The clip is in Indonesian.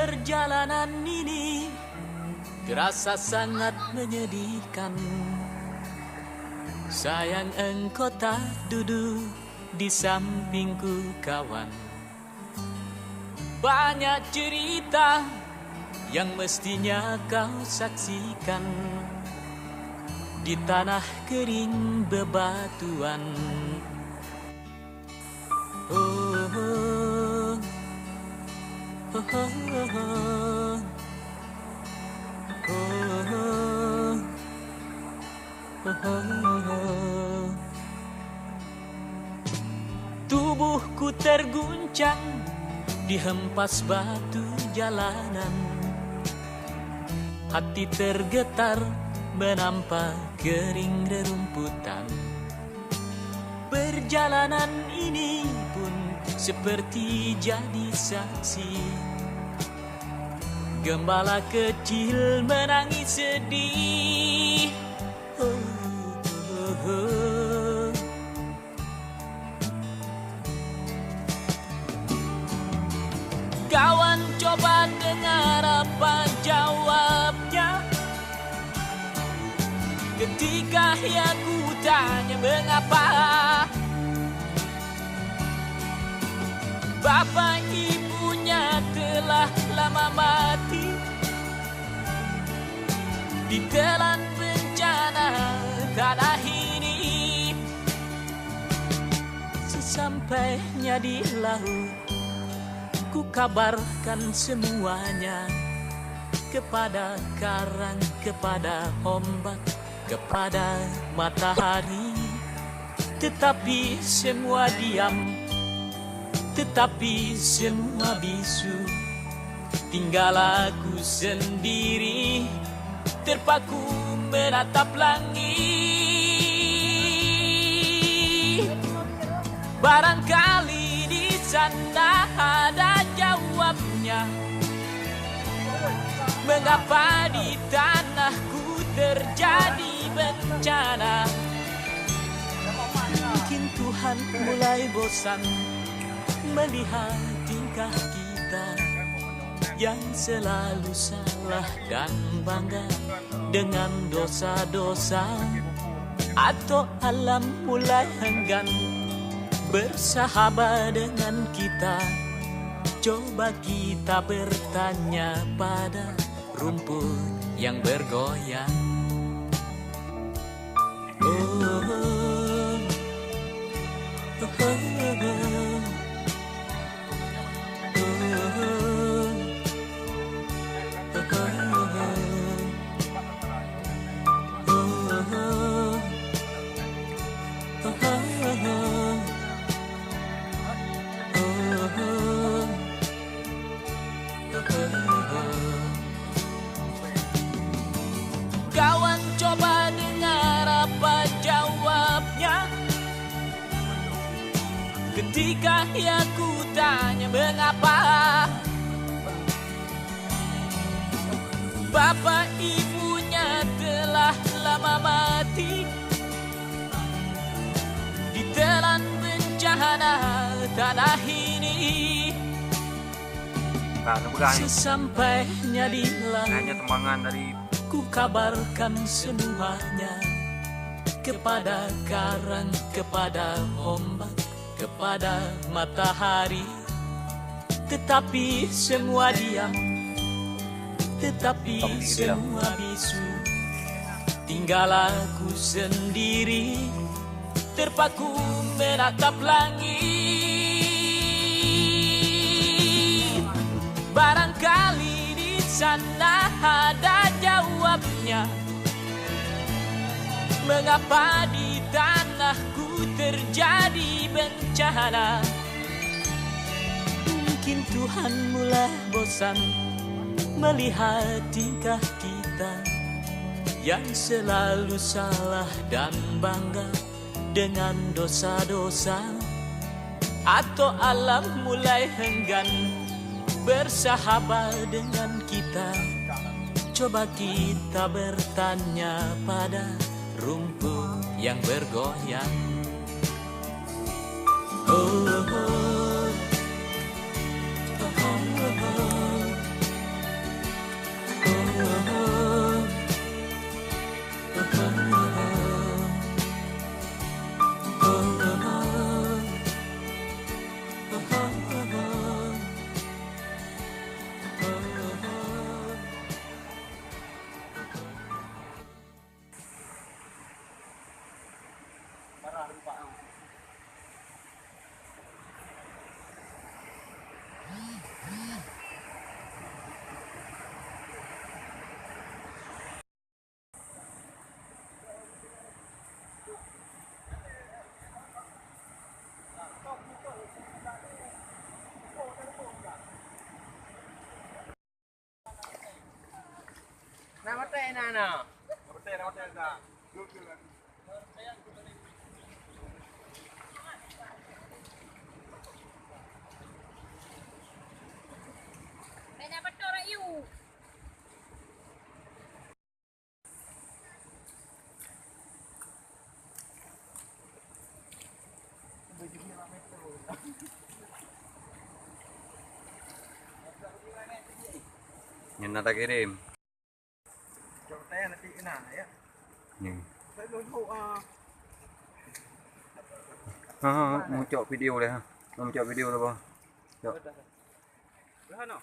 Perjalanan ini terasa sangat menyedihkan. Sayang engkau tak duduk di sampingku kawan. Banyak cerita yang mestinya kau saksikan di tanah kering bebatuan. Oh, oh, oh, oh, oh. Tubuhku terguncang dihempas batu jalanan. Hati tergetar menampak kering rerumputan. Perjalanan ini pun seperti jadi saksi. Gembala kecil menangis sedih. Kawan coba dengar apa jawabnya ketika aku tanya mengapa bapak ibunya telah lama mati ditelan bencana tanah ini. Sesampainya di laut, ku kabarkan semuanya kepada karang, kepada ombak, kepada matahari. Tetapi semua diam, tetapi semua bisu. Tinggal aku sendiri terpaku menatap langit. Barangkali di sana ada jawabnya. Mengapa di tanahku terjadi bencana? Mungkin Tuhan mulai bosan melihat tingkah kita yang selalu salah dan bangga dengan dosa-dosa. Atau alam mulai enggan bersahabat dengan kita. Coba kita bertanya pada rumput yang bergoyang. Oh, oh, oh, oh, oh. Kawan coba dengar apa jawabnya ketika aku tanya mengapa bapak ibunya telah lama mati ditelan bencana tanah ini. Sesampainya di laut, ku kabarkan semuanya kepada karang, kepada ombak, kepada matahari. Tetapi semua diam, tetapi semua bisu. Tinggal aku sendiri terpaku menatap langit. Barangkali di sana ada jawabnya. Mengapa di tanahku terjadi bencana? Mungkin Tuhan mulai bosan melihat tingkah kita yang selalu salah dan bangga dengan dosa-dosa. Atau alam mulai enggan bersahabat dengan kita. Coba kita bertanya pada rumput yang bergoyang. Oh, oh, oh, oh, oh, Namatay na na. Namatay na. May dapat tora iyo. Yan na tagirim. Namatay na natin na. Ayan. Yan. Ah. Mau cok video deh ha. Mau cok video lah bang. Cok. Ano?